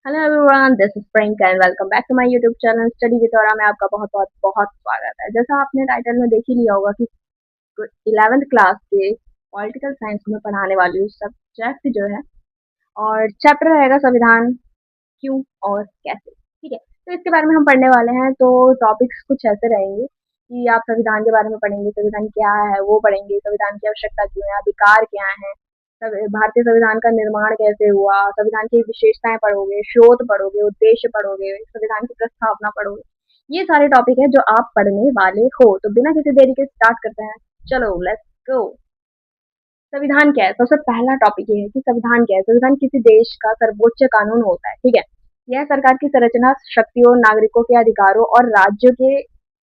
Hello everyone, this is Priyanka and welcome back to my YouTube channel study with Aura में आपका बहुत बहुत बहुत स्वागत है। जैसा आपने टाइटल में देख ही लिया होगा कि 11th क्लास के पॉलिटिकल साइंस में पढ़ाने वाली उस सब्जेक्ट जो है और चैप्टर रहेगा संविधान क्यों और कैसे। ठीक है, तो इसके बारे में हम पढ़ने वाले हैं। तो टॉपिक्स कुछ ऐसे रहेंगे कि आप संविधान के बारे में पढ़ेंगे, संविधान क्या है वो पढ़ेंगे, संविधान की आवश्यकता क्यों है, अधिकार क्या है, भारतीय संविधान का निर्माण कैसे हुआ, संविधान की विशेषताएं पढ़ोगे, स्रोत पढ़ोगे, उद्देश्य पढ़ोगे, संविधान की प्रस्तावना पढ़ोगे। ये सारे टॉपिक है जो आप पढ़ने वाले हो। तो बिना किसी देरी के स्टार्ट करते हैं। चलो लेट्स गो। संविधान क्या है? सबसे पहला टॉपिक ये है कि संविधान क्या है। संविधान किसी देश का सर्वोच्च कानून होता है। ठीक है, यह सरकार की संरचना, शक्तियों, नागरिकों के अधिकारों और राज्यों के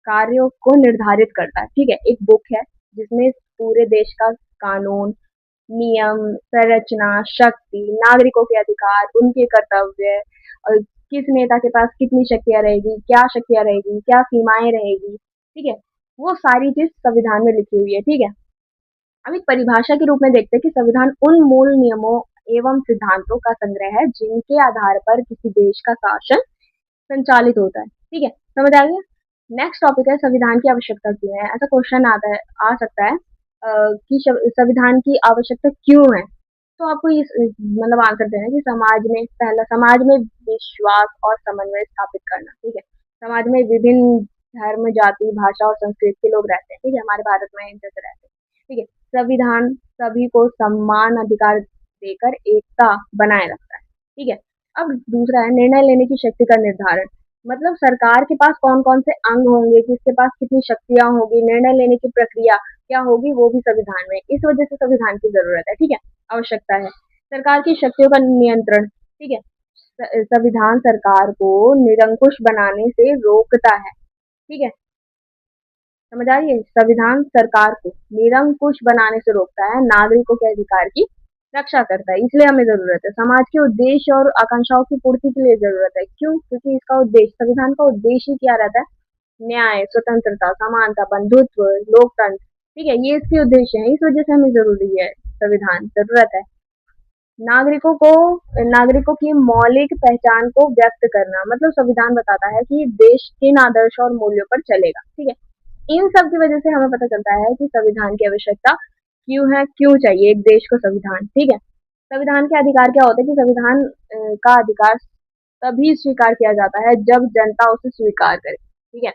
कार्यों को निर्धारित करता है। ठीक है, एक बुक है जिसमें पूरे देश का कानून, नियम, संरचना, शक्ति, नागरिकों के अधिकार, उनके कर्तव्य और किस नेता के पास कितनी शक्तियां रहेगी, क्या शक्तियां रहेगी, क्या सीमाएं रहेगी। ठीक है, वो सारी चीज संविधान में लिखी हुई है। ठीक है, अब एक परिभाषा के रूप में देखते हैं कि संविधान उन मूल नियमों एवं सिद्धांतों का संग्रह है जिनके आधार पर किसी देश का शासन संचालित होता है। ठीक है, समझ आ गया। नेक्स्ट टॉपिक है संविधान की आवश्यकता क्यों है। ऐसा क्वेश्चन आ सकता है कि संविधान की आवश्यकता क्यों है। तो आपको ये मतलब आंसर देना है कि समाज में विश्वास और समन्वय स्थापित करना। ठीक है, समाज में विभिन्न धर्म, जाति, भाषा और संस्कृति के लोग रहते हैं। ठीक है, हमारे भारत में जैसे रहते हैं। ठीक है, संविधान सभी को समान अधिकार देकर एकता बनाए रखता है। ठीक है, अब दूसरा है निर्णय लेने की शक्ति का निर्धारण। मतलब सरकार के पास कौन कौन से अंग होंगे, किसके पास कितनी शक्तियां होगी, निर्णय लेने की प्रक्रिया क्या होगी, वो भी संविधान में। इस वजह से संविधान की जरूरत है। ठीक है, आवश्यकता है सरकार की शक्तियों का नियंत्रण। ठीक है, संविधान सरकार को निरंकुश बनाने से रोकता है। ठीक है, समझ आ रही है। संविधान सरकार को निरंकुश बनाने से रोकता है, नागरिकों के अधिकार की रक्षा करता है। इसलिए हमें जरूरत है। समाज के उद्देश्य और आकांक्षाओं की पूर्ति के लिए जरूरत है। क्यों? क्योंकि इसका उद्देश्य, संविधान का उद्देश्य क्या रहता है? न्याय, स्वतंत्रता, समानता, बंधुत्व, लोकतंत्र। ठीक है, ये इसके उद्देश्य है। इस वजह से हमें जरूरी है संविधान, जरूरत है। नागरिकों को नागरिकों की मौलिक पहचान को व्यक्त करना। मतलब संविधान बताता है कि देश किन आदर्श और मूल्यों पर चलेगा। ठीक है, इन सब की वजह से हमें पता चलता है कि संविधान की आवश्यकता क्यों है, क्यों चाहिए एक देश को संविधान। ठीक है, संविधान के अधिकार क्या होते हैं कि संविधान का अधिकार तभी स्वीकार किया जाता है जब जनता उसे स्वीकार करे। ठीक है,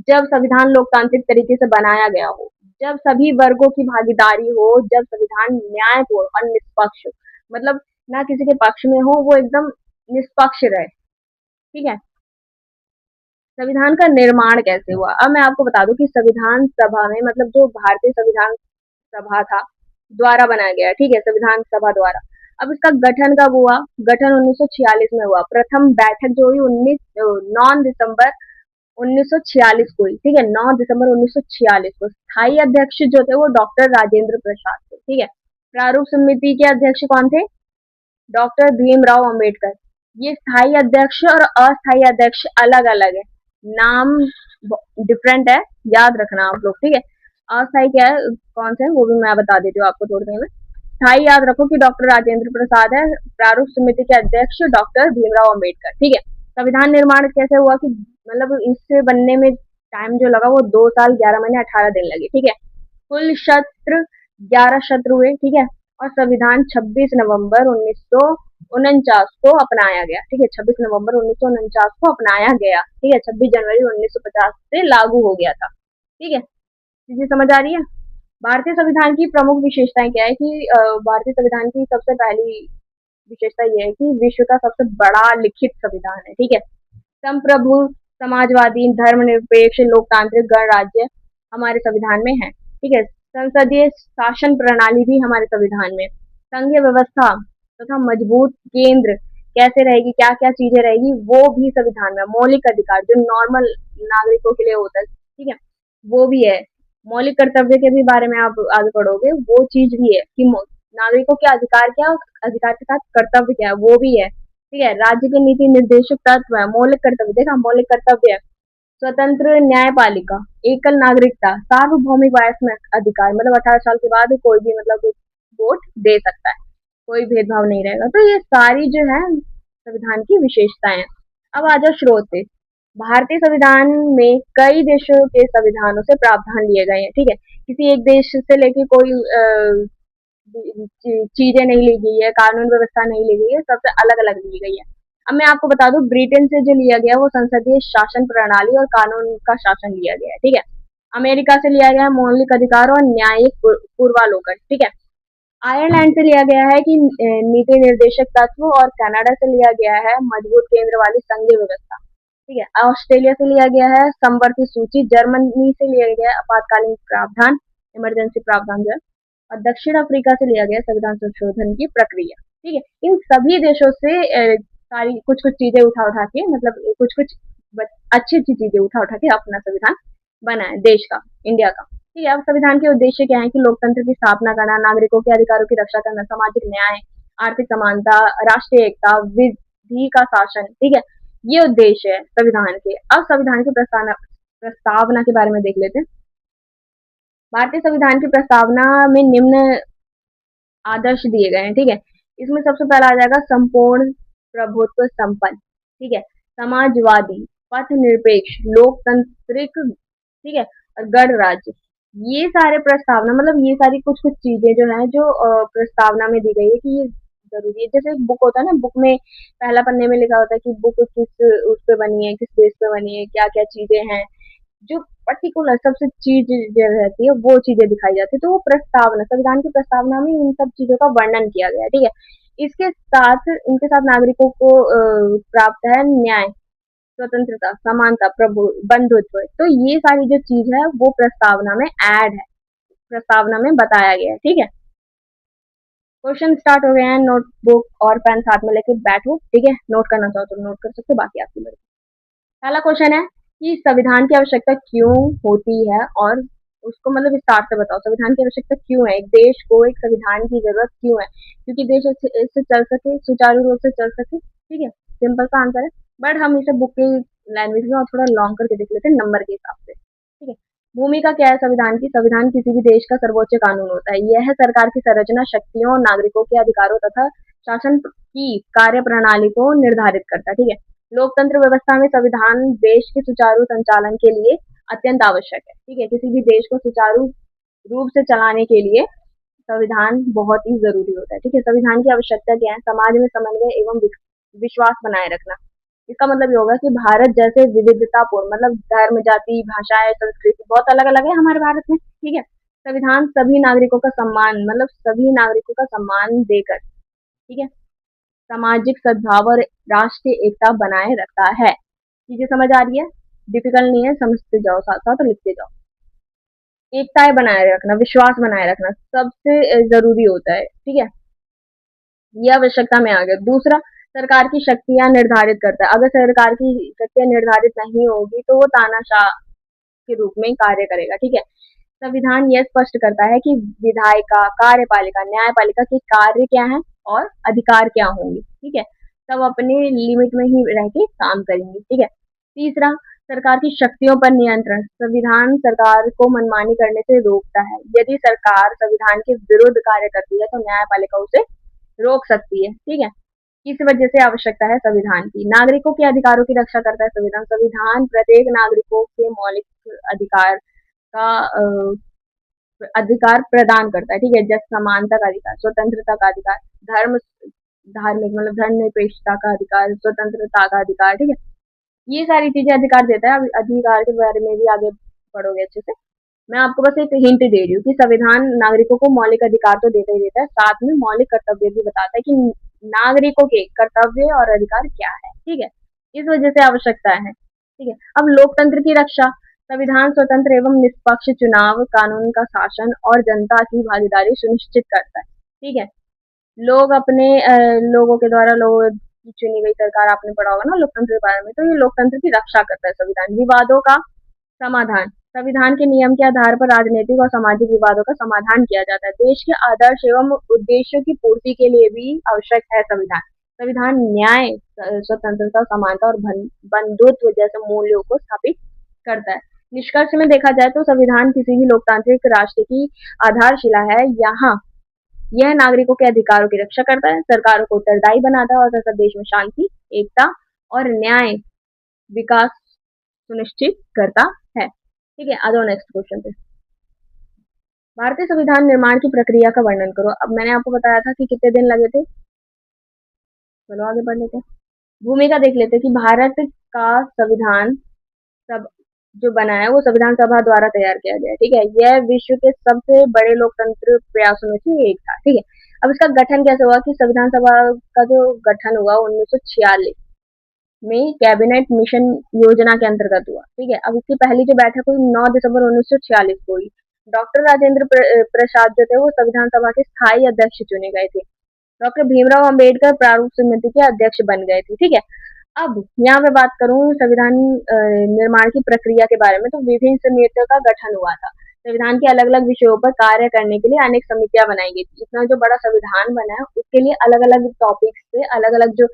जब संविधान लोकतांत्रिक तरीके से बनाया गया हो, जब सभी वर्गों की भागीदारी हो, जब संविधान न्यायपूर्ण और निष्पक्ष हो। मतलब ना किसी के पक्ष में हो, वो एकदम निष्पक्ष रहे। ठीक है, संविधान का निर्माण कैसे हुआ? अब मैं आपको बता दूं कि संविधान सभा में, मतलब जो भारतीय संविधान सभा था, द्वारा बनाया गया। ठीक है, संविधान सभा द्वारा। अब इसका गठन कब हुआ? गठन 1946 में हुआ। प्रथम बैठक जो हुई 9 दिसंबर 1946 को हुई। ठीक है, 9 दिसंबर 1946 को। स्थायी अध्यक्ष जो थे वो डॉक्टर राजेंद्र प्रसाद थे। ठीक है, प्रारूप समिति के अध्यक्ष कौन थे? डॉक्टर भीमराव अंबेडकर। ये स्थायी अध्यक्ष और अस्थायी अध्यक्ष अलग अलग है, नाम डिफरेंट है, याद रखना आप लोग। ठीक है, अस्थायी क्या है, कौन से है, वो भी मैं बता देती हूँ आपको थोड़ी देर में। स्थायी याद रखो कि डॉक्टर राजेंद्र प्रसाद है, प्रारूप समिति के अध्यक्ष डॉक्टर भीमराव अंबेडकर। ठीक है, संविधान निर्माण कैसे हुआ कि मतलब इससे बनने में टाइम जो लगा वो 2 साल 11 महीने 18 दिन लगे। ठीक है, कुल सत्र 11 सत्र हुए। ठीक है, और संविधान 26 नवंबर 1949 को अपनाया गया। ठीक है, 26 नवंबर 1949 को अपनाया गया। ठीक है, 26 जनवरी 1950 से लागू हो गया था। ठीक है, चीजें समझ आ रही है। भारतीय संविधान की प्रमुख विशेषताएं क्या है कि भारतीय संविधान की सबसे पहली विशेषता यह है कि विश्व का सबसे बड़ा लिखित संविधान है। ठीक है, संप्रभु, समाजवादी, धर्मनिरपेक्ष, लोकतांत्रिक गणराज्य हमारे संविधान में है। ठीक है, संसदीय शासन प्रणाली भी हमारे संविधान में। संघीय व्यवस्था तथा मजबूत केंद्र कैसे रहेगी, क्या क्या चीजें रहेगी, वो भी संविधान में। मौलिक अधिकार जो नॉर्मल नागरिकों के लिए होता है, ठीक है, वो भी है। मौलिक कर्तव्य के भी बारे में आप आगे पढ़ोगे, वो चीज भी है कि नागरिकों के अधिकार क्या, अधिकार के साथ कर्तव्य क्या है, वो भी है। ठीक है, राज्य के नीति निर्देशक तत्व है। मौलिक कर्तव्य, देखा, मौलिक कर्तव्य है। स्वतंत्र न्यायपालिका, एकल नागरिकता, सार्वभौमिक वयस्क अधिकार, मतलब 18 साल के बाद कोई भी मतलब वोट दे सकता है, कोई भेदभाव नहीं रहेगा। तो ये सारी जो है संविधान की विशेषताएं। अब आ जाओ स्रोत पे। भारतीय संविधान में कई देशों के संविधानों से प्रावधान लिए गए हैं, ठीक है। किसी एक देश से लेके कोई चीजें नहीं ली गई है, कानून व्यवस्था नहीं ली गई है, सबसे अलग अलग ली गई है। अब मैं आपको बता दूं, ब्रिटेन से जो लिया गया वो संसदीय शासन प्रणाली और कानून का शासन लिया गया है, ठीक है। अमेरिका से लिया गया है मौलिक अधिकार और न्यायिक पूर्वालोकन, ठीक है। आयरलैंड से लिया गया है कि नीति निर्देशक तत्व, और कनाडा से लिया गया है मजबूत केंद्र वाली संघीय व्यवस्था, ठीक है। ऑस्ट्रेलिया से लिया गया है समवर्ती सूची, जर्मनी से लिया गया है आपातकालीन प्रावधान, इमरजेंसी प्रावधान जो है, और दक्षिण अफ्रीका से लिया गया संविधान संशोधन की प्रक्रिया, ठीक है। इन सभी देशों से सारी कुछ कुछ चीजें उठा उठा के, मतलब कुछ कुछ अच्छी अच्छी चीजें उठा उठा के अपना संविधान बना है देश का, इंडिया का, ठीक है। अब संविधान के उद्देश्य क्या है कि लोकतंत्र की स्थापना करना, नागरिकों के अधिकारों की रक्षा करना, सामाजिक न्याय, आर्थिक समानता, राष्ट्रीय एकता, विधि का शासन, ठीक है। ये उद्देश्य है संविधान के। अब संविधान की प्रस्तावना के बारे में देख लेते हैं। भारतीय संविधान की प्रस्तावना में निम्न आदर्श दिए गए हैं, ठीक है। इसमें सबसे पहला आ जाएगा संपूर्ण प्रभुत्व संपन्न, ठीक है, समाजवादी, पथ निरपेक्ष, लोकतांत्रिक, ठीक है, और गणराज्य। ये सारे प्रस्तावना, मतलब ये सारी कुछ कुछ चीजें जो है जो प्रस्तावना में दी गई है कि ये जरूरी है। जैसे एक बुक होता है ना, बुक में पहला पन्ने में लिखा होता है कि बुक किस उस पे बनी है, किस बेस पे बनी है, क्या क्या चीजें हैं, जो पर्टिकुलर सबसे चीज जो रहती है वो चीजें दिखाई जाती है। तो वो प्रस्तावना, संविधान की प्रस्तावना में इन सब चीजों का वर्णन किया गया है, ठीक है। इसके साथ, इनके साथ नागरिकों को प्राप्त है न्याय, स्वतंत्रता, समानता, प्रभु बंधुत्व। तो ये सारी जो चीज है वो प्रस्तावना में ऐड है, प्रस्तावना में बताया गया है, ठीक है। क्वेश्चन स्टार्ट हो गए हैं, नोटबुक और पेन साथ में लेके बैठो, ठीक है। नोट करना चाहो तो नोट कर सकते हो, बाकी आपकी मर्जी। पहला क्वेश्चन है कि संविधान की आवश्यकता क्यों होती है, और उसको मतलब विस्तार से बताओ। संविधान की आवश्यकता क्यों है, एक देश को एक संविधान की जरूरत क्यों है? क्योंकि देश इससे चल सके, सुचारू रूप से चल सके, ठीक है। सिंपल सा आंसर है। बट हम इसे बुक की लैंग्वेज में और थोड़ा लॉन्ग करके देख लेते हैं नंबर के हिसाब से, ठीक है। भूमिका क्या है संविधान की? संविधान किसी भी देश का सर्वोच्च कानून होता है। यह सरकार की संरचना, शक्तियों और नागरिकों के अधिकारों तथा शासन की कार्य प्रणाली को निर्धारित करता है, ठीक है। लोकतंत्र व्यवस्था में संविधान देश के सुचारू संचालन के लिए अत्यंत आवश्यक है, ठीक है। किसी भी देश को सुचारू रूप से चलाने के लिए संविधान बहुत ही जरूरी होता है, ठीक है। संविधान की आवश्यकता क्या है? समाज में समन्वय एवं विश्वास बनाए रखना। इसका मतलब ये होगा कि भारत जैसे विविधतापूर्ण, मतलब धर्म, जाति, भाषाएं, संस्कृति बहुत अलग अलग है हमारे भारत में, ठीक है। संविधान सभी नागरिकों का सम्मान, मतलब सभी नागरिकों का सम्मान देकर, ठीक है, सामाजिक सद्भाव और राष्ट्रीय एकता बनाए रखता है। चीजें समझ आ रही है? डिफिकल्ट नहीं है, समझते जाओ, साथ साथ लिखते जाओ। एकताएं बनाए रखना, विश्वास बनाए रखना सबसे जरूरी होता है, ठीक है। ये आवश्यकता में आ गया। दूसरा, सरकार की शक्तियां निर्धारित करता है। अगर सरकार की शक्तियां निर्धारित नहीं होगी तो वो तानाशाह के रूप में कार्य करेगा, ठीक है। संविधान यह स्पष्ट करता है कि विधायिका, कार्यपालिका, न्यायपालिका के कार्य क्या है और अधिकार क्या होंगे, ठीक है। सब अपने लिमिट में ही रह के काम करेंगे, ठीक है। तीसरा, सरकार की शक्तियों पर नियंत्रण। संविधान सरकार को मनमानी करने से रोकता है। यदि सरकार संविधान के विरुद्ध कार्य करती है तो न्यायपालिका उसे रोक सकती है, ठीक है। इस वजह से आवश्यकता है संविधान की। नागरिकों के अधिकारों की रक्षा करता है संविधान। संविधान प्रत्येक नागरिकों के मौलिक अधिकार का अधिकार प्रदान करता है, ठीक है। जैसे समानता का अधिकार, स्वतंत्रता का अधिकार, धर्म धार्मिक मतलब धर्मनिरपेक्षता का अधिकार, स्वतंत्रता का अधिकार, ठीक है। ये सारी चीजें अधिकार देता है। अब अधिकार के बारे में भी आगे पढ़ोगे अच्छे से। मैं आपको बस एक हिंट दे रही हूँ कि संविधान नागरिकों को मौलिक अधिकार तो देता ही देता है, साथ में मौलिक कर्तव्य भी बताता है कि नागरिकों के कर्तव्य और अधिकार क्या है, ठीक है। इस वजह से आवश्यकता है, ठीक है। अब लोकतंत्र की रक्षा। संविधान स्वतंत्र एवं निष्पक्ष चुनाव, कानून का शासन और जनता की भागीदारी सुनिश्चित करता है, ठीक है। लोग अपने लोगों के द्वारा लोगों की चुनी गई सरकार, आपने पढ़ा होगा ना लोकतंत्र के बारे में, तो ये लोकतंत्र की रक्षा करता है संविधान। विवादों का समाधान। संविधान के नियम के आधार पर राजनीतिक और सामाजिक विवादों का समाधान किया जाता है। देश के आदर्श एवं उद्देश्यों की पूर्ति के लिए भी आवश्यक है संविधान। संविधान न्याय, स्वतंत्रता, समानता और बंधुत्व जैसे मूल्यों को स्थापित करता है। निष्कर्ष में देखा जाए तो संविधान किसी भी लोकतांत्रिक राष्ट्र की आधारशिला है। यहाँ यह नागरिकों के अधिकारों की रक्षा करता है, सरकारों को उत्तरदायी बनाता है और तथा देश में शांति एकता और न्याय विकास सुनिश्चित करता है। ठीक है, आ जाओ नेक्स्ट क्वेश्चन पे। भारतीय संविधान निर्माण की प्रक्रिया का वर्णन करो। अब मैंने आपको बताया था कि कितने दिन लगे थे, चलो आगे बढ़ लेते हैं। भूमिका देख लेते हैं कि भारत का संविधान सब जो बना है वो संविधान सभा द्वारा तैयार किया गया है। ठीक है, यह विश्व के सबसे बड़े लोकतंत्र प्रयासों में से एक था। ठीक है, अब इसका गठन कैसे हुआ कि संविधान सभा का जो गठन हुआ 1946 में कैबिनेट मिशन योजना के अंतर्गत हुआ। ठीक है, अब इसकी पहली जो बैठक हुई 9 दिसंबर 1946 को हुई। डॉक्टर राजेंद्र प्रसाद जो थे वो संविधान सभा के स्थायी अध्यक्ष चुने गए थे। डॉक्टर भीमराव अंबेडकर प्रारूप समिति के अध्यक्ष बन गए थे। ठीक है, अब यहाँ पे बात करूँ संविधान निर्माण की प्रक्रिया के बारे में, तो विभिन्न समितियों का गठन हुआ था। संविधान के अलग अलग विषयों पर कार्य करने के लिए अनेक समितियां बनाई गई थी। इतना जो बड़ा संविधान बना है उसके लिए अलग अलग टॉपिक्स पे अलग अलग जो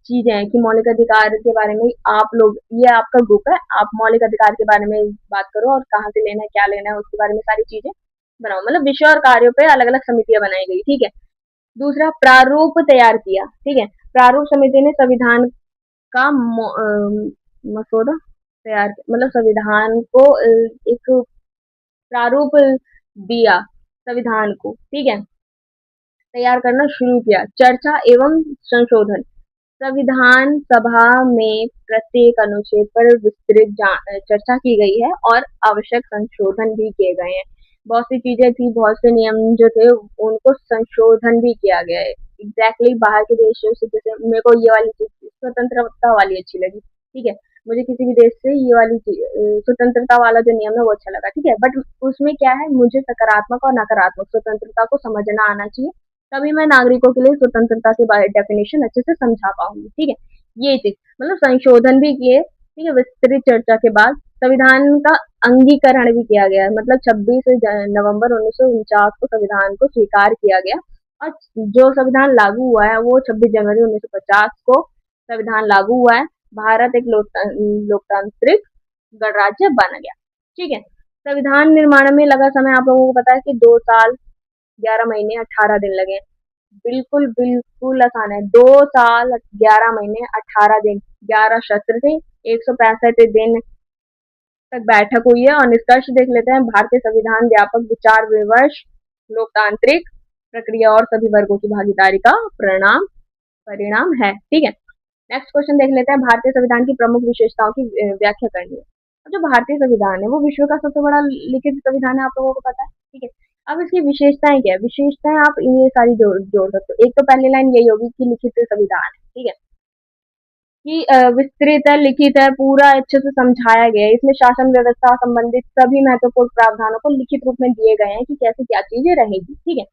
चीजें हैं कि मौलिक अधिकार के बारे में आप लोग, ये आपका ग्रुप है, आप मौलिक अधिकार के बारे में बात करो और कहाँ से लेना है क्या लेना है उसके बारे में सारी चीजें बनाओ। मतलब विषय और कार्यों पे अलग अलग समितियां बनाई गई। ठीक है, दूसरा प्रारूप तैयार किया। ठीक है, प्रारूप समिति ने संविधान का मसौदा तैयार, मतलब संविधान को एक प्रारूप दिया संविधान को। ठीक है, तैयार करना शुरू किया। चर्चा एवं संशोधन, संविधान सभा में प्रत्येक अनुच्छेद पर विस्तृत चर्चा की गई है और आवश्यक संशोधन भी किए गए हैं। बहुत सी चीजें थी, बहुत से नियम जो थे उनको संशोधन भी किया गया है। एग्जैक्टली बाहर के देशों से, जैसे मेरे को ये वाली चीज स्वतंत्रता वाली अच्छी लगी। ठीक है, मुझे किसी भी देश से ये वाली स्वतंत्रता वाला जो नियम है वो अच्छा लगा। ठीक है, बट उसमें क्या है, मुझे सकारात्मक और नकारात्मक स्वतंत्रता को समझना आना चाहिए, तभी मैं नागरिकों के लिए स्वतंत्रता के बारे डेफिनेशन अच्छे से समझा पाऊंगी। ठीक है, ये चीज मतलब संशोधन भी किए। ठीक है, विस्तृत चर्चा के बाद संविधान का अंगीकरण भी किया गया, मतलब 26 नवंबर 1949 को संविधान को स्वीकार किया गया और जो संविधान लागू हुआ है वो 26 जनवरी 1950 को संविधान लागू हुआ है। भारत एक लोकतांत्रिक गणराज्य बन गया। ठीक है, संविधान निर्माण में लगा समय आप लोगों को पता है कि 2 साल 11 महीने 18 दिन लगे। बिल्कुल बिल्कुल आसान है, 2 साल 11 महीने 18 दिन, 11 सत्र थे, 165 दिन तक बैठक हुई है। और निष्कर्ष देख लेते हैं। भारतीय संविधान व्यापक विचार विमर्श, लोकतांत्रिक प्रक्रिया और सभी वर्गों की भागीदारी का परिणाम है। ठीक है, नेक्स्ट क्वेश्चन देख लेते हैं। भारतीय संविधान की प्रमुख विशेषताओं की व्याख्या करनी है। जो भारतीय संविधान है वो विश्व का सबसे बड़ा लिखित संविधान है, आप लोगों को पता है। ठीक है, अब इसकी विशेषताएं क्या है, विशेषताएं आप ये सारी जोड़ सकते हो। एक तो पहली लाइन यही होगी कि लिखित संविधान है। ठीक है, कि विस्तृत है, लिखित है, पूरा अच्छे से समझाया गया है। इसमें शासन व्यवस्था संबंधित सभी महत्वपूर्ण प्रावधानों को लिखित रूप में दिए गए हैं कि कैसे क्या चीजें रहेगी। ठीक है,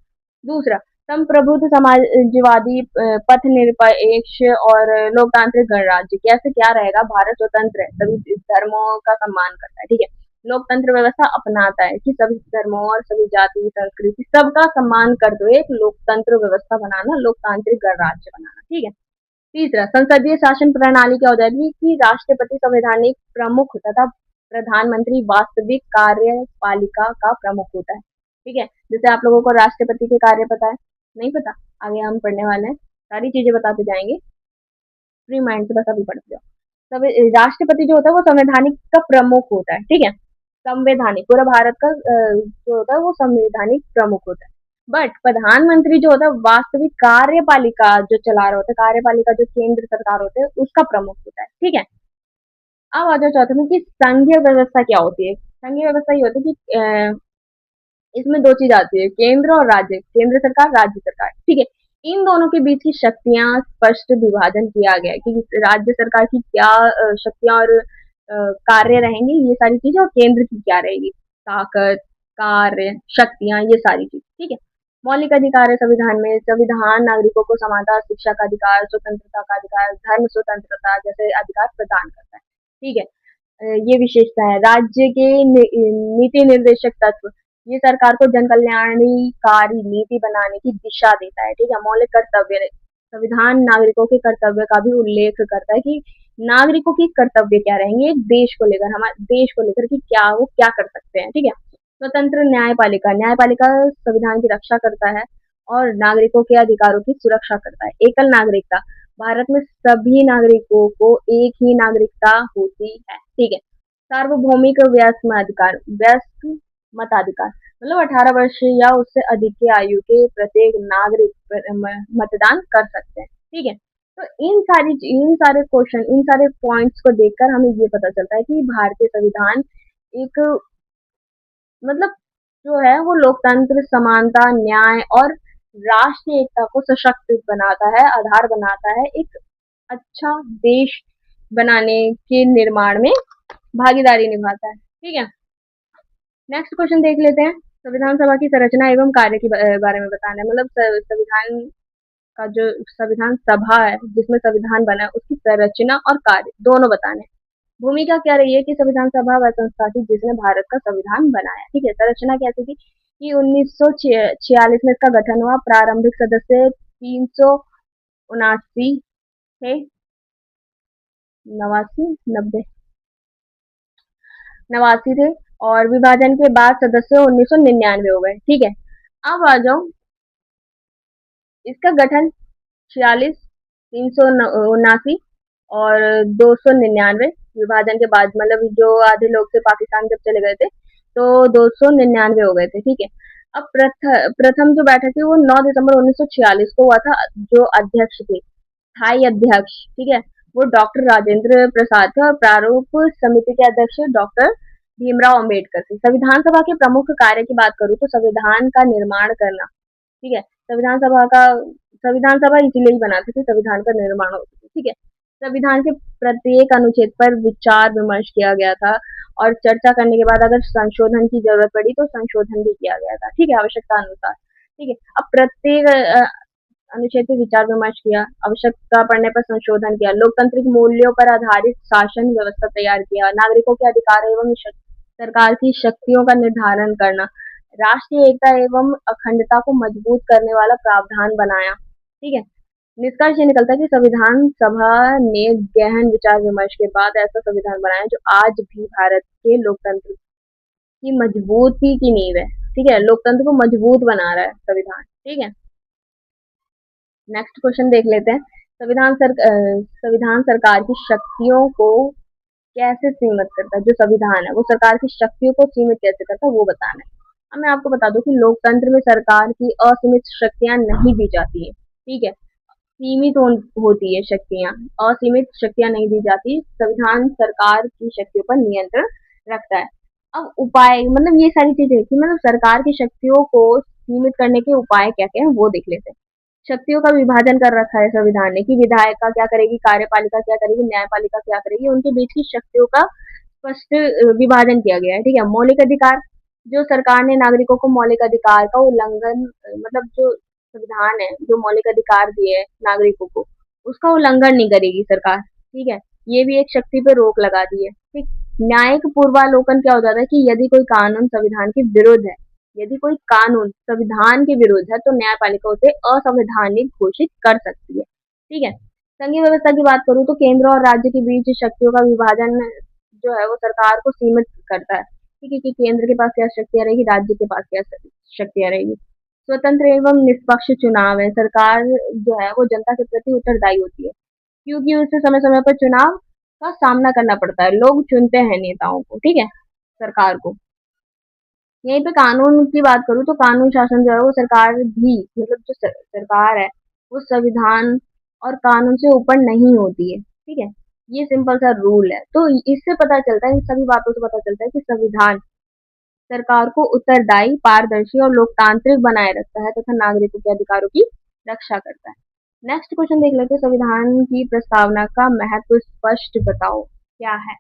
दूसरा संप्रभुत्व समाजवादी पथ निरपेक्ष और लोकतांत्रिक गणराज्य, कैसे क्या रहेगा। भारत स्वतंत्र है, सभी धर्मों का सम्मान करता है। ठीक है, लोकतंत्र व्यवस्था अपनाता है कि सभी धर्मों और सभी जाति संस्कृति सबका सम्मान करते हुए एक लोकतंत्र व्यवस्था बनाना, लोकतांत्रिक गणराज्य बनाना। ठीक है, तीसरा संसदीय शासन प्रणाली क्या हो जाएगी कि राष्ट्रपति संवैधानिक प्रमुख तथा प्रधानमंत्री वास्तविक कार्यपालिका का प्रमुख होता है। ठीक है, जैसे आप लोगों को राष्ट्रपति के कार्य पता है, नहीं पता, आगे हम पढ़ने वाले हैं, सारी चीजें बताते जाएंगे, फ्री माइंड से बस अभी पढ़ते जाओ। राष्ट्रपति जो होता है वो संवैधानिक का प्रमुख होता है। ठीक है, संवैधानिक पूरा भारत का जो होता है वो संवैधानिक प्रमुख होता है। बट प्रधानमंत्री जो होता है वास्तविक कार्यपालिका जो चला रहा होता है, कार्यपालिका जो केंद्र सरकार होते हैं उसका प्रमुख होता है। ठीक है, अब आ जाओ चौथे में कि संघीय व्यवस्था क्या होती है। संघीय व्यवस्था ये होती है कि इसमें दो चीज आती है, केंद्र और राज्य, केंद्र सरकार राज्य सरकार। ठीक है, इन दोनों के बीच की शक्तियां स्पष्ट विभाजन किया गया है कि राज्य सरकार की क्या शक्तियां और कार्य रहेंगे, ये सारी चीजें, और केंद्र की क्या रहेगी, ताकत, कार्य, शक्तियां, ये सारी चीज। ठीक है, मौलिक अधिकार है संविधान में। संविधान नागरिकों को समानता, शिक्षा का अधिकार, स्वतंत्रता का अधिकार, धर्म स्वतंत्रता जैसे अधिकार प्रदान करता है। ठीक है, ये विशेषता है। राज्य के नीति निर्देशक तत्व, ये सरकार को जन कल्याणकारी नीति बनाने की दिशा देता है। ठीक है, मौलिक कर्तव्य, संविधान नागरिकों के कर्तव्य का भी उल्लेख करता है कि नागरिकों की कर्तव्य क्या रहेंगे देश को लेकर, हमारे देश को लेकर कि क्या वो क्या कर सकते हैं। ठीक है, स्वतंत्र न्यायपालिका, न्यायपालिका संविधान की रक्षा करता है और नागरिकों के अधिकारों की सुरक्षा करता है। एकल नागरिकता, भारत में सभी नागरिकों को एक ही नागरिकता होती है, ठीक है। सार्वभौमिक व्यस्क मताधिकार मतलब 18 वर्ष या उससे अधिक की आयु के प्रत्येक नागरिक मतदान कर सकते हैं, ठीक है। तो इन सारे क्वेश्चन, इन सारे पॉइंट्स को देखकर हमें ये पता चलता है कि भारतीय संविधान एक मतलब जो है वो लोकतंत्र, समानता, न्याय और राष्ट्रीय एकता को सशक्त बनाता है, आधार बनाता है, एक अच्छा देश बनाने के निर्माण में भागीदारी निभाता है, ठीक है। नेक्स्ट क्वेश्चन देख लेते हैं। संविधान सभा की संरचना एवं कार्य के बारे में बताना है, मतलब संविधान का जो संविधान सभा है जिसमें संविधान बना है उसकी संरचना और कार्य दोनों बताने हैं। भूमिका क्या रही है कि संविधान सभा वह संस्था थी जिसने भारत का संविधान बनाया, ठीक है। संरचना कैसी थी कि 1946 में इसका गठन हुआ। प्रारंभिक सदस्य 379 थे, 89 थे, और विभाजन के बाद सदस्य 1999 हो गए, ठीक है। अब आ जाओ, इसका गठन 46, 379 और 299 विभाजन के बाद, मतलब जो आधे लोग थे पाकिस्तान जब चले गए थे तो 299 हो गए थे, ठीक है। अब प्रथम जो बैठक थी वो 9 दिसंबर 1946 को हुआ था। जो अध्यक्ष थे, स्थायी अध्यक्ष, ठीक है, वो डॉक्टर राजेंद्र प्रसाद थे और प्रारूप समिति के अध्यक्ष डॉक्टर भीमराव अंबेडकर थे। संविधान सभा के प्रमुख कार्य की बात करूँ तो संविधान का निर्माण करना, ठीक है। संविधान सभा इसीलिए ही बनाते थे, संविधान का निर्माण होता था, ठीक है। संविधान के प्रत्येक अनुच्छेद पर विचार विमर्श किया गया था और चर्चा करने के बाद अगर संशोधन की जरूरत पड़ी तो संशोधन भी किया गया था, ठीक है, आवश्यकता अनुसार, ठीक है। अब प्रत्येक अनुच्छेद पे विचार विमर्श किया, आवश्यकता पड़ने पर संशोधन किया, लोकतांत्रिक मूल्यों पर आधारित शासन व्यवस्था तैयार किया, नागरिकों के अधिकार एवं सरकार की शक्तियों का निर्धारण करना, राष्ट्रीय एकता एवं अखंडता को मजबूत करने वाला प्रावधान बनाया, ठीक है। निष्कर्ष ये निकलता है कि संविधान सभा ने गहन विचार विमर्श के बाद ऐसा संविधान बनाया जो आज भी भारत के लोकतंत्र की मजबूती की नींव है, ठीक है। लोकतंत्र को मजबूत बना रहा है संविधान, ठीक है। नेक्स्ट क्वेश्चन देख लेते हैं। संविधान सरकार की शक्तियों को कैसे सीमित करता है। जो संविधान है वो सरकार की शक्तियों को सीमित कैसे करता है वो बताना है। अब मैं आपको बता दूं कि लोकतंत्र में सरकार की असीमित शक्तियां नहीं दी जाती है, ठीक है, सीमित होती है शक्तियां, असीमित शक्तियां नहीं दी जाती। संविधान सरकार की शक्तियों पर नियंत्रण रखता है। अब उपाय, मतलब ये सारी चीजें थी, मतलब सरकार की शक्तियों को सीमित करने के उपाय क्या क्या है वो देख लेते हैं। शक्तियों का विभाजन कर रखा है संविधान ने कि विधायिका क्या करेगी, कार्यपालिका क्या करेगी, न्यायपालिका क्या करेगी, उनके बीच की शक्तियों का स्पष्ट विभाजन किया गया है, ठीक है। मौलिक अधिकार, जो सरकार ने नागरिकों को मौलिक अधिकार का उल्लंघन, मतलब जो संविधान है जो मौलिक अधिकार दिए है नागरिकों को उसका उल्लंघन नहीं करेगी सरकार, ठीक है। ये भी एक शक्ति पे रोक लगा दी है, ठीक। न्यायिक पूर्वालोकन क्या हो जाता है कि यदि कोई कानून संविधान के विरुद्ध है, यदि कोई कानून संविधान के विरुद्ध है तो न्यायपालिका उसे असंवैधानिक घोषित कर सकती है, ठीक है। संघीय व्यवस्था की बात करूं तो केंद्र और राज्य के बीच शक्तियों का विभाजन जो है वो सरकार को सीमित करता है, ठीक है, कि केंद्र के पास क्या शक्तियां रहेगी, राज्य के पास क्या शक्तियां रहेगी। स्वतंत्र एवं निष्पक्ष चुनाव है, सरकार जो है वो जनता के प्रति उत्तरदायी होती है क्योंकि उसे समय समय पर चुनाव का सामना करना पड़ता है, लोग चुनते हैं नेताओं को, ठीक है, सरकार को। यहीं पे कानून की बात करूँ तो कानून शासन जो है वो सरकार भी, मतलब जो सरकार है वो संविधान और कानून से ऊपर नहीं होती है, ठीक है। ये सिंपल सा रूल है। तो इससे पता चलता है, इन सभी बातों से पता चलता है कि संविधान सरकार को उत्तरदायी, पारदर्शी और लोकतांत्रिक बनाए रखता है तथा नागरिकों के अधिकारों की रक्षा करता है। नेक्स्ट क्वेश्चन देख लेते हैं। संविधान की प्रस्तावना का महत्व स्पष्ट बताओ, क्या है।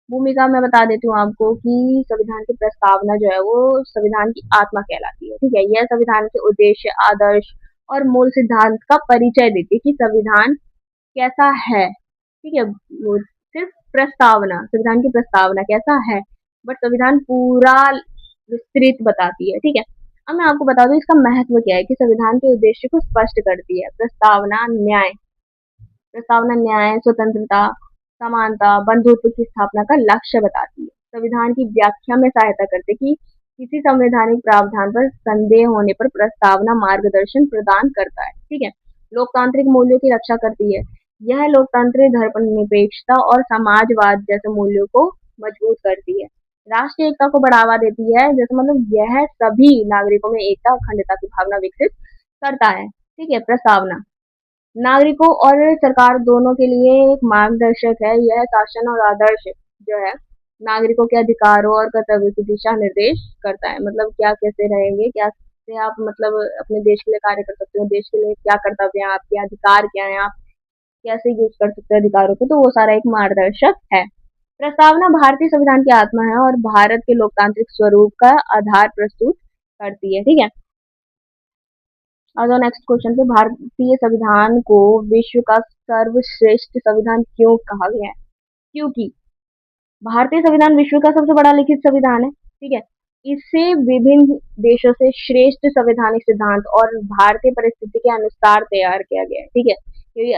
भूमिका मैं बता देती हूँ आपको कि संविधान की प्रस्तावना जो है वो संविधान की आत्मा कहलाती है, ठीक है। यह संविधान के उद्देश्य, आदर्श और मूल सिद्धांत का परिचय देती है कि संविधान कैसा है, ठीक है। वो सिर्फ प्रस्तावना, संविधान की प्रस्तावना कैसा है, बट संविधान पूरा विस्तृत बताती है, ठीक है। अब मैं आपको बता दूं इसका महत्व क्या है कि संविधान के उद्देश्य को स्पष्ट करती है। प्रस्तावना न्याय, स्वतंत्रता, समानता, बंधुत्व की स्थापना का लक्ष्य बताती है। संविधान की व्याख्या में सहायता करते कि किसी संवैधानिक प्रावधान पर संदेह होने पर प्रस्तावना मार्गदर्शन प्रदान करता है, ठीक है। लोकतांत्रिक मूल्यों की रक्षा करती है। यह लोकतंत्र, धर्मनिरपेक्षता और समाजवाद जैसे मूल्यों को मजबूत करती है। राष्ट्रीय एकता को बढ़ावा देती है, जैसे मतलब यह सभी नागरिकों में एकता और अखंडता की भावना विकसित करता है। ठीक है, प्रस्तावना नागरिकों और सरकार दोनों के लिए एक मार्गदर्शक है। यह शासन और आदर्श जो है नागरिकों के अधिकारों और कर्तव्य की दिशा निर्देश करता है। मतलब क्या कैसे रहेंगे, क्या से आप मतलब अपने देश के लिए कार्य कर सकते हो, देश के लिए क्या कर्तव्य है, आपके अधिकार क्या है, आप कैसे यूज कर सकते हैं अधिकारों को, तो वो सारा एक मार्गदर्शक है। प्रस्तावना भारतीय संविधान की आत्मा है और भारत के लोकतांत्रिक स्वरूप का आधार प्रस्तुत करती है। ठीक है, और नेक्स्ट क्वेश्चन पे, भारतीय संविधान को विश्व का सर्वश्रेष्ठ संविधान क्यों कहा गया है? क्योंकि भारतीय संविधान विश्व का सबसे बड़ा लिखित संविधान है। ठीक है, इसे विभिन्न देशों से श्रेष्ठ संवैधानिक सिद्धांत और भारतीय परिस्थिति के अनुसार तैयार किया गया है। ठीक है, क्योंकि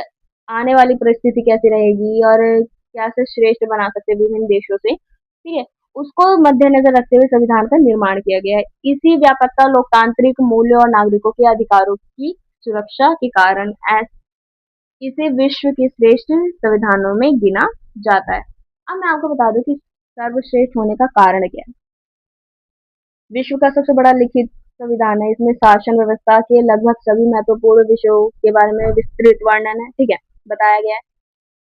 आने वाली परिस्थिति कैसी रहेगी और कैसे श्रेष्ठ बना सकते हैं विभिन्न देशों से, ठीक है, उसको मद्देनजर रखते हुए संविधान का निर्माण किया गया है। इसी व्यापकता, लोकतांत्रिक मूल्य और नागरिकों के अधिकारों की सुरक्षा के कारण इसे विश्व के श्रेष्ठ संविधानों में गिना जाता है। अब मैं आपको बता दूं कि सर्वश्रेष्ठ होने का कारण क्या है। विश्व का सबसे बड़ा लिखित संविधान है। इसमें शासन व्यवस्था के लगभग सभी महत्वपूर्ण विषयों के बारे में विस्तृत वर्णन है। ठीक है, बताया गया है।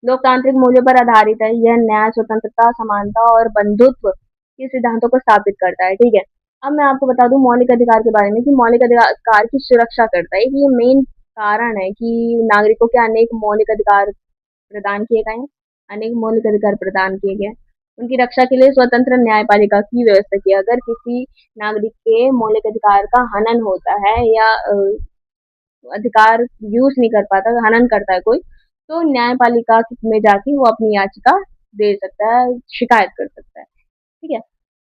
लोकतांत्रिक मूल्यों पर आधारित है। यह न्याय, स्वतंत्रता, समानता और बंधुत्व के सिद्धांतों को स्थापित करता है। ठीक है, अब मैं आपको बता दूं मौलिक अधिकार के बारे में कि मौलिक अधिकार की सुरक्षा करता है। ये मेन कारण है कि नागरिकों के अनेक मौलिक अधिकार प्रदान किए गए हैं, अनेक मौलिक अधिकार प्रदान किए गए हैं। उनकी रक्षा के लिए स्वतंत्र न्यायपालिका की व्यवस्था की। अगर किसी नागरिक के मौलिक अधिकार का हनन होता है या अधिकार यूज नहीं कर पाता, हनन करता है कोई, तो न्यायपालिका में जाके वो अपनी याचिका दे सकता है, शिकायत कर सकता है। ठीक है,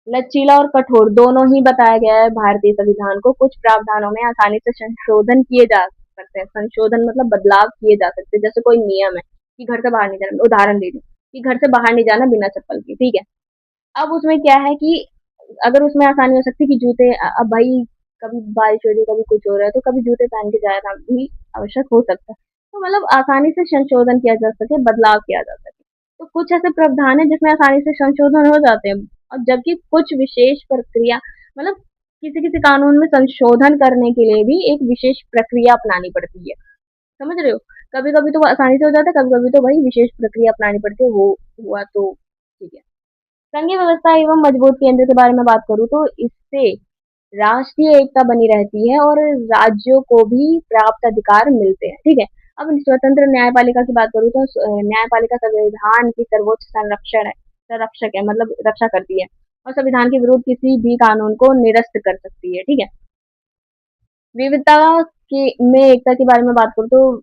लचीला और कठोर दोनों ही बताया गया है भारतीय संविधान को। कुछ प्रावधानों में आसानी से संशोधन किए जा सकते हैं। संशोधन मतलब बदलाव किए जा सकते हैं। जैसे कोई नियम है कि घर से बाहर नहीं जाना, उदाहरण दे दूं कि घर से बाहर नहीं जाना बिना चप्पल के। ठीक है, अब उसमें क्या है कि अगर उसमें आसानी हो सकती है कि जूते, अब भाई कभी बारिश हो रही है, कभी कुछ हो रहा है, तो कभी जूते पहन के जाना भी आवश्यक हो सकता है। तो मतलब आसानी से संशोधन किया जा सके, बदलाव किया जा सके। तो कुछ ऐसे प्रावधान है जिसमें आसानी से संशोधन हो जाते हैं, और जबकि कुछ विशेष प्रक्रिया, मतलब किसी किसी कानून में संशोधन करने के लिए भी एक विशेष प्रक्रिया अपनानी पड़ती है। समझ रहे हो? कभी कभी तो आसानी से हो जाता है, कभी कभी तो भाई विशेष प्रक्रिया अपनानी पड़ती है। वो हुआ तो ठीक है। संघीय व्यवस्था एवं मजबूत केंद्र के बारे में बात करूँ तो इससे राष्ट्रीय एकता बनी रहती है और राज्यों को भी प्राप्त अधिकार मिलते हैं। ठीक है, अब स्वतंत्र न्यायपालिका की बात करूँ तो न्यायपालिका संविधान की सर्वोच्च संरक्षक है, मतलब रक्षा करती है और संविधान के विरुद्ध किसी भी कानून को निरस्त कर सकती है। ठीक है, विविधता के में एकता के बारे में बात करूँ तो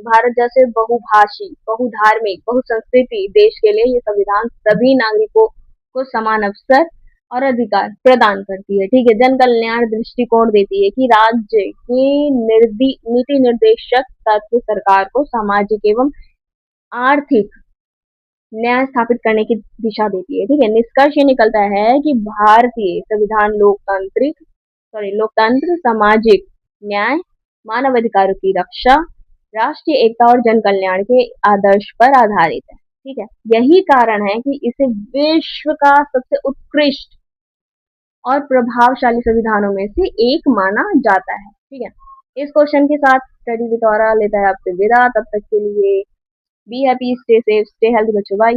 भारत जैसे बहुभाषी, बहुधार्मिक, बहुसंस्कृति देश के लिए ये संविधान सभी नागरिकों को समान अवसर और अधिकार प्रदान करती है। ठीक है, जन कल्याण दृष्टिकोण देती है कि राज्य के नीति निर्देशक तत्व सरकार को सामाजिक एवं आर्थिक न्याय स्थापित करने की दिशा देती है। ठीक है, निष्कर्ष ये निकलता है कि भारतीय संविधान लोकतंत्र, सामाजिक न्याय, मानव अधिकारों की रक्षा, राष्ट्रीय एकता और जन कल्याण के आदर्श पर आधारित है। ठीक है, यही कारण है कि इसे विश्व का सबसे उत्कृष्ट और प्रभावशाली संविधानों में से एक माना जाता है। ठीक है, इस क्वेश्चन के साथ स्टडी विद लेता है आपसे विदा। तब तक के लिए be happy, stay safe, stay healthy बच्चों, बाय।